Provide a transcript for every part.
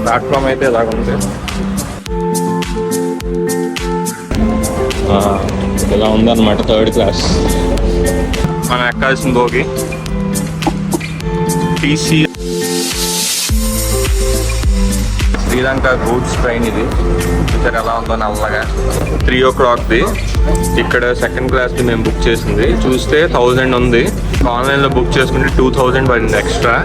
Platform అయితే ఇలాగుంది. ఇలా ఉందన్నమాట థర్డ్ క్లాస్. మనం ఎక్కాల్సిన బోగి టీసీ శ్రీలంక గూడ్స్ ట్రైన్. ఇది ఇక్కడ ఎలా ఉందో నల్లగా 3 o'clockది. ఇక్కడ సెకండ్ క్లాస్కి మేము బుక్ చేసింది. చూస్తే 1000 ఉంది. ఆన్లైన్లో బుక్ చేసుకుంటే 2000 పడింది extra.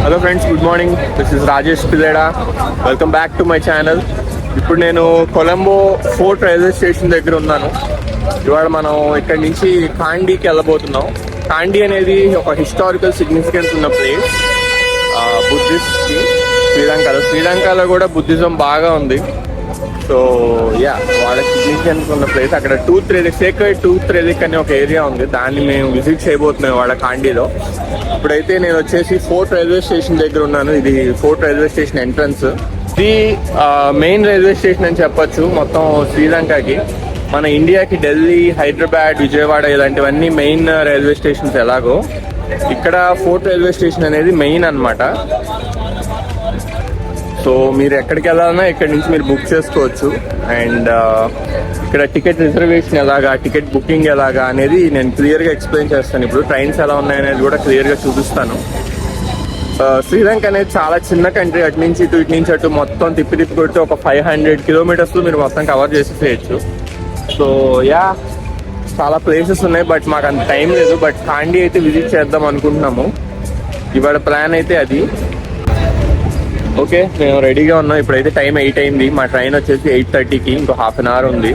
Hello friends, good morning. This is Rajesh Pilleda. Welcome back to my channel. ఇప్పుడు నేను కొలంబో ఫోర్ట్ రైల్వే స్టేషన్ దగ్గర ఉన్నాను. ఇవాళ మనం ఇక్కడి నుంచి కాండీకి వెళ్ళబోతున్నాం. కాండీ అనేది ఒక హిస్టారికల్ సిగ్నిఫికెన్స్ ఉన్న ప్లేస్ బుద్ధిస్ట్కి. శ్రీలంకలో కూడా బుద్ధిజం బాగా ఉంది. సో యా, వాళ్ళకి సిగ్నిఫికెన్స్ ఉన్న ప్లేస్. అక్కడ సేక్రెడ్ టూత్ రెలిక్ అనే ఒక ఏరియా ఉంది. దాన్ని మేము విజిట్ చేయబోతున్నాం వాళ్ళ కాండీలో. ఇప్పుడైతే నేను వచ్చేసి ఫోర్ట్ రైల్వే స్టేషన్ దగ్గర ఉన్నాను. ఇది ఫోర్ట్ రైల్వే స్టేషన్ ఎంట్రన్స్. ఇది మెయిన్ రైల్వే స్టేషన్ అని చెప్పొచ్చు మొత్తం శ్రీలంకకి. మన ఇండియాకి ఢిల్లీ, హైదరాబాద్, విజయవాడ ఇలాంటివన్నీ మెయిన్ రైల్వే స్టేషన్స్. ఎలాగో ఇక్కడ ఫోర్ట్ రైల్వే స్టేషన్ అనేది మెయిన్ అన్నమాట. సో మీరు ఎక్కడికి వెళ్ళాలన్నా ఇక్కడ నుంచి మీరు బుక్ చేసుకోవచ్చు. అండ్ ఇక్కడ టికెట్ రిజర్వేషన్ ఎలాగా, టికెట్ బుకింగ్ ఎలాగా అనేది నేను క్లియర్గా ఎక్స్ప్లెయిన్ చేస్తాను. ఇప్పుడు ట్రైన్స్ ఎలా ఉన్నాయనేది కూడా క్లియర్గా చూపిస్తాను. శ్రీలంక అనేది చాలా చిన్న కంట్రీ. అటు నుంచి ఇటు మొత్తం తిప్పి కొడితే ఒక 500 kilometers మీరు మొత్తం కవర్ చేసేయచ్చు. సో యా, చాలా ప్లేసెస్ ఉన్నాయి. బట్ మాకు అంత టైం లేదు. బట్ కాండీ అయితే విజిట్ చేద్దాం అనుకుంటున్నాము. ఇవాళ ప్లాన్ అయితే అది. ఓకే, మేము రెడీగా ఉన్నాం. ఇప్పుడైతే టైం 8 అయింది. మా ట్రైన్ వచ్చేసి 8:30కి. ఇంకో హాఫ్ అన్ అవర్ ఉంది.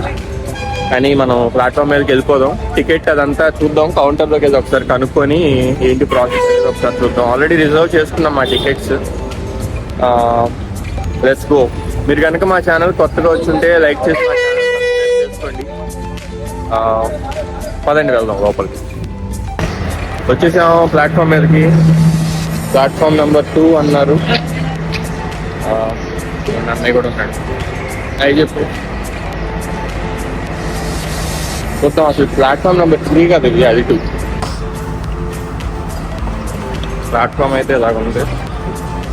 కానీ మనం ప్లాట్ఫామ్ మీదకి వెళ్ళిపోదాం. టికెట్ అదంతా చూద్దాం. కౌంటర్లోకి వెళ్ళి ఒకసారి కనుక్కొని ఏంటి ప్రాసెస్ అనేది ఒకసారి చూద్దాం. ఆల్రెడీ రిజర్వ్ చేసుకున్నాం మా టికెట్స్. Let's go. మీరు కనుక మా ఛానల్ కొత్తగా వచ్చుంటే లైక్ చేసి మా ఛానల్ సబ్స్క్రైబ్ చేసుకోండి. పదండి వెళ్దాం లోపలికి. వచ్చేసాము ప్లాట్ఫామ్ మీదకి. ప్లాట్ఫామ్ నెంబర్ 2 అన్నారు. అన్నయ్య కూడా ఉన్నాడు. అవి చెప్పు. మొత్తం అసలు ప్లాట్ఫామ్ నెంబర్ 3 కాదు, ఇది అది 2. ప్లాట్ఫామ్ అయితే ఇలాగుంది.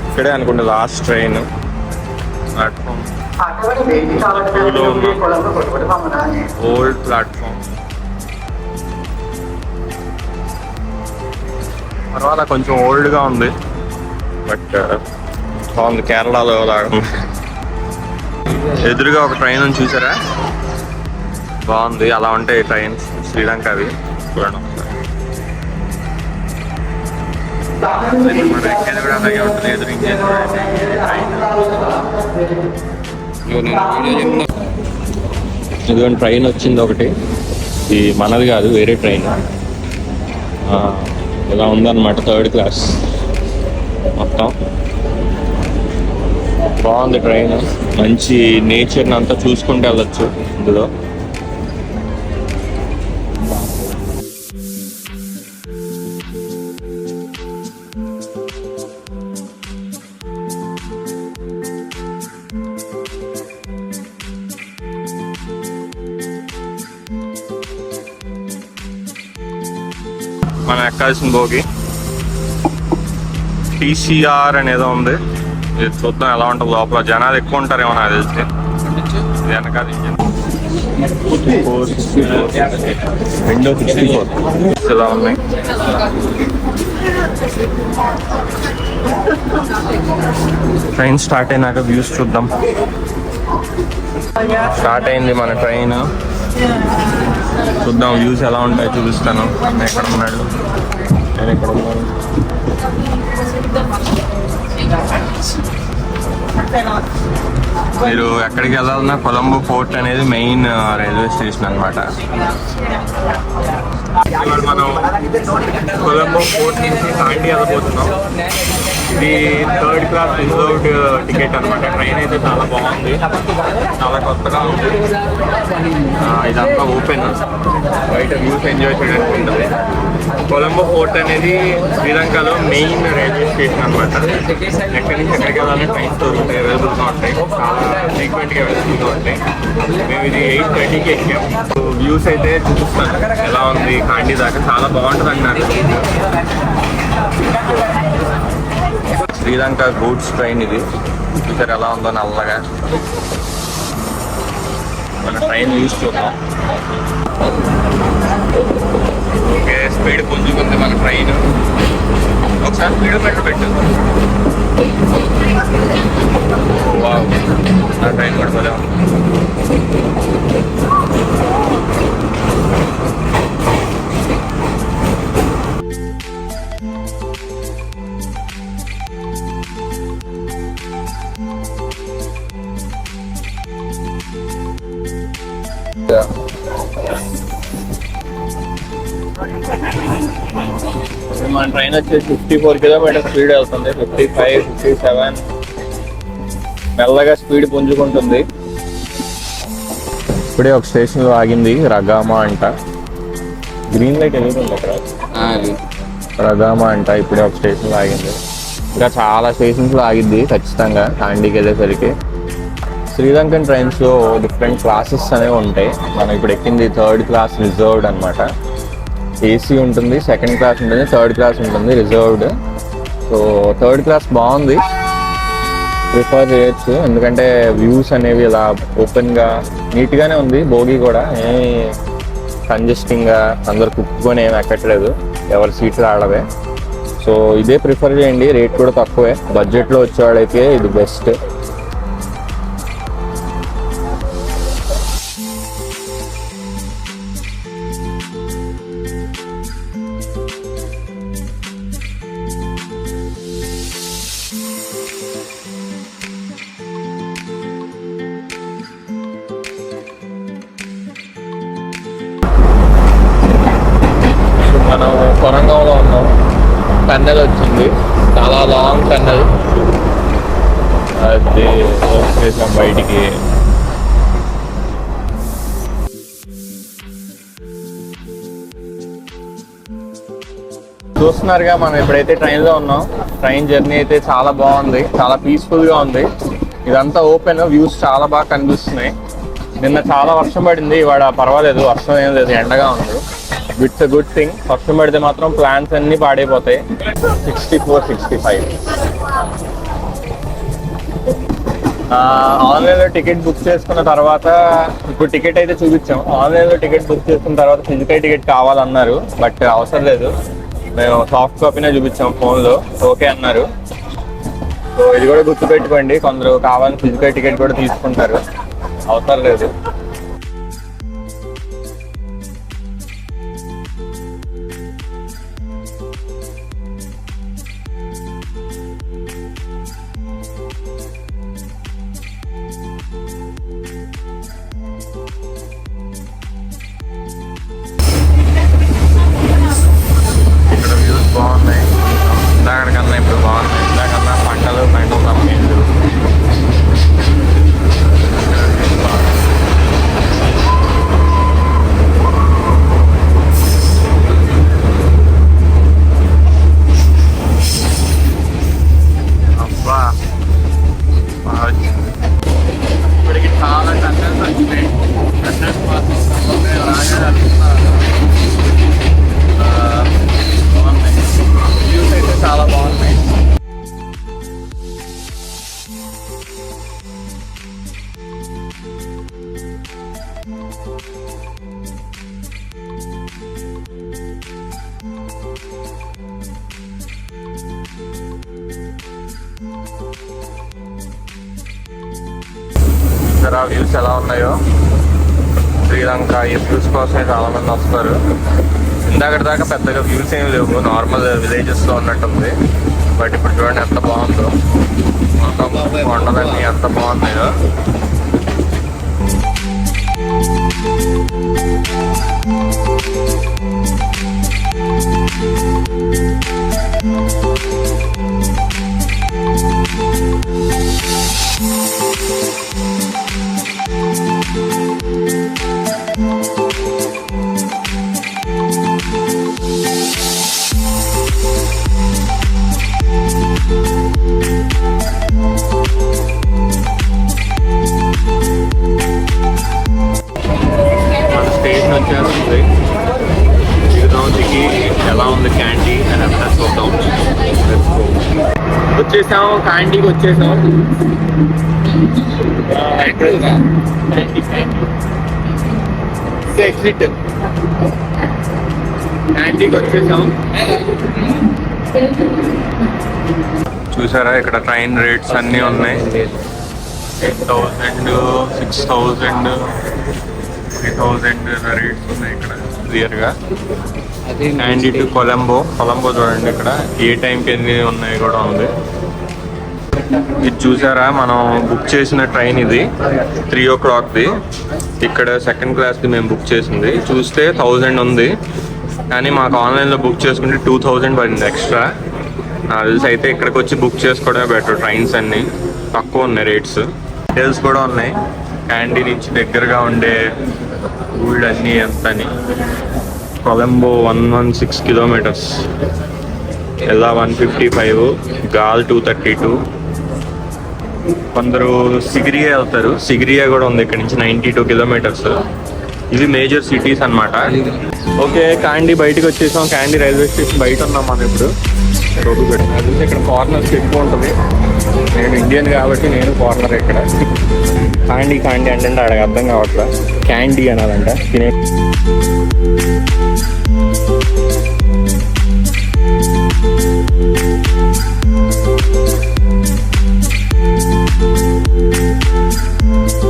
ఇక్కడే అనుకుంటే లాస్ట్ ట్రైన్. ప్లాట్ఫామ్ 2లో ఉన్న ఓల్డ్ ప్లాట్ఫామ్. తర్వాత కొంచెం ఓల్డ్గా ఉంది. బట్ బాగుంది. కేరళలో లాగా ఎదురుగా ఒక ట్రైన్ ఉంది, చూసారా? బాగుంది. అలా ఉంటాయి ట్రైన్స్ శ్రీలంకవి. చూడండి ఒకసారి. మనం ఎక్కేది కూడా అలాగే ఉంటుంది. ఎదురు ఇంకేది ఇదిగోండి ట్రైన్ వచ్చింది ఒకటి. ఇది మనది కాదు, వేరే ట్రైన్. ఇలా ఉందన్నమాట థర్డ్ క్లాస్ మొత్తం. బాగుంది ట్రైన్. మంచి నేచర్ని అంతా చూసుకుంటూ వెళ్ళొచ్చు ఇందులో. మనం ఎక్కాల్సిన బోగి టీసీఆర్ అనేదో ఉంది. ఇది చూద్దాం ఎలా ఉంటుంది లోపల. జనాలు ఎక్కువ ఉంటారేమో నాకు తెలిసి. వెనకాల విండో 64 ఇలా ఉన్నాయి. ట్రైన్ స్టార్ట్ అయినాక వ్యూస్ చూద్దాం. స్టార్ట్ అయింది మన ట్రైన్. చూద్దాం వ్యూస్ ఎలా ఉంటాయో చూపిస్తాను. నేను ఎక్కడ ఉన్నాడు, నేను ఎక్కడ ఉన్నాను. మీరు ఎక్కడికి వెళ్ళాలన్నా కొలంబో ఫోర్ట్ అనేది మెయిన్ రైల్వే స్టేషన్ అన్నమాట. మనం కొలంబో ఫోర్ట్ నుంచి కాండీ వెళ్ళబోతున్నాం. ఇది థర్డ్ క్లాస్ రిజర్వ్డ్ టికెట్ అనమాట. ట్రైన్ అయితే చాలా బాగుంది, చాలా కొత్తగా ఉంది. ఇదంతా ఓపెన్, బయట వ్యూస్ ఎంజాయ్ చేయడానికి ఉంటుంది. కొలంబో ఫోర్ట్ అనేది శ్రీలంకలో మెయిన్ రైల్వే స్టేషన్ అనమాట. ఎక్కడి నుంచి ఎక్కడికి వెళ్ళాలని ట్రైన్స్ దొరుకుతాయి, అవైలబుల్గా ట్రైన్స్ చాలా ఫ్రీక్వెంట్గా వెళ్తూ ఉంటాయి. మేము ఇది 8:30కి ఎక్కాము. వ్యూస్ అయితే చూపిస్తాను ఎలా ఉంది. కాండి దాకా చాలా బాగుంటుంది అన్నారు. శ్రీలంక గూడ్స్ ట్రైన్ ఇది. చూసారు ఎలా ఉందో నల్లగా. మన ట్రైన్ యూస్ చూద్దాం. ఓకే, స్పీడ్ పుంజుకుంది మన ట్రైన్. ఒకసారి స్పీడ్ పెట్టు. వావ్, నా ట్రైన్ కూడా భలే ఉంది. మన ట్రైన్ వచ్చేసి 54 కిలోమీటర్ స్పీడ్ వెళ్తుంది. 55, 57 మెల్లగా స్పీడ్ పుంజుకుంటుంది. ఇప్పుడే ఒక స్టేషన్లో ఆగింది, రగామా అంట. గ్రీన్ లైట్ వెళ్తుంది అక్కడ, రగామా అంట. ఇప్పుడే ఒక స్టేషన్లో ఆగింది. ఇంకా చాలా స్టేషన్స్లో ఆగిద్ది ఖచ్చితంగా కాండీకి వెళ్ళేసరికి. శ్రీలంకన్ ట్రైన్స్లో డిఫరెంట్ క్లాసెస్ అనేవి ఉంటాయి. మనం ఇప్పుడు ఎక్కింది 3rd క్లాస్ రిజర్వ్డ్ అనమాట. ఏసీ ఉంటుంది, 2nd క్లాస్ ఉంటుంది, 3rd క్లాస్ ఉంటుంది రిజర్వ్డ్. సో 3rd క్లాస్ బాగుంది, ప్రిఫర్ చేయొచ్చు. ఎందుకంటే వ్యూస్ అనేవి ఇలా ఓపెన్గా నీట్గానే ఉంది. బోగి కూడా ఏమి కంజెస్టింగ్గా అందరు కుక్కుకొని ఏమి ఎక్కట్లేదు, ఎవరి సీట్లు ఆడవే. సో ఇదే ప్రిఫర్ చేయండి, రేట్ కూడా తక్కువే. బడ్జెట్లో వచ్చేవాళ్ళైతే ఇది బెస్ట్. మనం కొరంగంలో ఉన్నాం. టన్నెల్ వచ్చింది, చాలా లాంగ్ టన్నెల్. అది వచ్చేసాం బయటికి. చూస్తున్నారుగా మనం ఇప్పుడైతే ట్రైన్లో ఉన్నాం. ట్రైన్ జర్నీ అయితే చాలా బాగుంది, చాలా పీస్ఫుల్గా ఉంది. ఇదంతా ఓపెన్, వ్యూస్ చాలా బాగా కనిపిస్తున్నాయి. నిన్న చాలా వర్షం పడింది, ఇవాళ పర్వాలేదు, వర్షం ఏం లేదు, ఎండగా ఉంది. It's a good thing. వర్షం పడితే మాత్రం ప్లాన్స్ అన్నీ పాడైపోతాయి. 64, 65. ఆన్లైన్లో టికెట్ బుక్ చేసుకున్న తర్వాత, ఇప్పుడు టికెట్ అయితే చూపించాం. ఆన్లైన్లో టికెట్ బుక్ చేసుకున్న తర్వాత ఫిజికల్ టికెట్ కావాలన్నారు, బట్ అవసరం లేదు. మేము సాఫ్ట్ కాపీనే చూపించాం ఫోన్లో, ఓకే అన్నారు. సో ఇది కూడా గుర్తుపెట్టుకోండి, కొందరు కావాలని ఫిజికల్ టికెట్ కూడా తీసుకుంటారు, అవసరం లేదు. బాగున్నాయి, ఇందాకన్నా ఇప్పుడు బాగున్నాయి. ఇందాకన్నా పంటలు తప్పలేదు. అబ్బా బాగా వచ్చింది. ఇప్పటికి చాలా టన్నెల్స్ వచ్చినాయి. టన్నెల్స్ వ్యూస్ అయితే చాలా బాగున్నాయి. జరా వ్యూస్ ఎలా ఉన్నాయో. శ్రీలంక ఈ వ్యూస్ కోసమే చాలా మంది వస్తారు. ఇందాకటి దాకా పెద్దగా వ్యూస్ ఏమి లేవు, నార్మల్ విలేజెస్లో ఉన్నట్టుంది. బట్ ఇప్పుడు చూడండి ఎంత బాగుందో, మొత్తం కొండలన్నీ ఎంత బాగున్నాయో. వచ్చేసాం, కాండీకి వచ్చేసాం. ఎగ్జిట్ కాండీకి వచ్చేసాం. చూసారా ఇక్కడ ట్రైన్ రేట్స్ అన్నీ ఉన్నాయి. 8,000, 6,000, 3,000 రేట్స్ ఉన్నాయి ఇక్కడ క్లియర్గా. అండ్ ఇటు కొలంబో చూడండి, ఇక్కడ ఏ టైంకి ఎన్ని ఉన్నాయి కూడా ఉంది. ఇది చూసారా, మనం బుక్ చేసిన ట్రైన్ ఇది 3 o'clockది. ఇక్కడ సెకండ్ క్లాస్ది మేము బుక్ చేసింది. చూస్తే 1000 ఉంది, కానీ మాకు ఆన్లైన్లో బుక్ చేసుకుంటే 2000 పడింది ఎక్స్ట్రా. నాకు తెలిసి అయితే ఇక్కడికి వచ్చి బుక్ చేసుకోవడమే బెటర్. ట్రైన్స్ అన్నీ తక్కువ ఉన్నాయి రేట్స్. హోటల్స్ కూడా ఉన్నాయి క్యాండీ నుంచి దగ్గరగా ఉండే ఊళ్ళు అన్నీ ఎంత అని. కొలంబో 116 kilometers, ఎలా 155, గాల్ 232. కొందరు సిగిరియా వెళ్తారు, సిగిరియా కూడా ఉంది ఇక్కడ నుంచి 92 kilometers. ఇవి మేజర్ సిటీస్ అన్నమాట. ఓకే, కాండీ బయటకు వచ్చేసాం. కాండీ రైల్వే స్టేషన్ బయట ఉన్నాం మనం ఇప్పుడు. రోడ్డు పెట్టిన ఇక్కడ కార్నర్స్ ఎక్కువ ఉంటుంది. నేను ఇండియన్ కాబట్టి నేను కార్నర్ ఇక్కడ. కాండీ అంటే అడగ అర్థం కావట్లా. క్యాండీ అనాలంట తినే.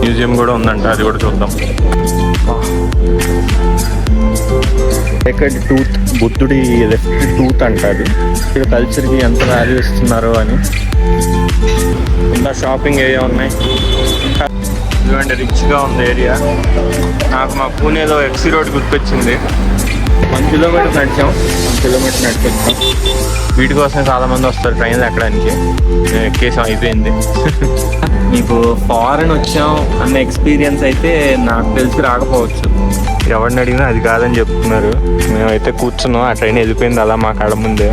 మ్యూజియం కూడా ఉందంట, అది కూడా చూద్దాం. సెకండ్ టూత్, బుద్ధుడి లెఫ్ట్ టూత్ అంటారు. ఇక్కడ కల్చర్కి ఎంత వాల్యూ ఇస్తున్నారు అని. ఇంకా షాపింగ్ ఏరియా ఉన్నాయి. ఇదిగోండి, రిచ్గా ఉంది ఏరియా. నాకు మా పూణేలో ఎక్సీ రోడ్ గుర్తొచ్చింది. 1 kilometer నడిచాం, 1 kilometer నడిచొచ్చాం. వీటి కోసమే చాలామంది వస్తారు ట్రైన్లు ఎక్కడానికి. మేము ఎక్కేసాం, అయిపోయింది. మీకు ఫారెన్ వచ్చాం అన్న ఎక్స్పీరియన్స్ అయితే నాకు తెలిసి రాకపోవచ్చు. ఎవరిని అడిగినా అది కాదని చెప్తున్నారు. మేమైతే కూర్చున్నాం, ఆ ట్రైన్ వెళ్ళిపోయింది అలా మా కళ్ళ ముందే.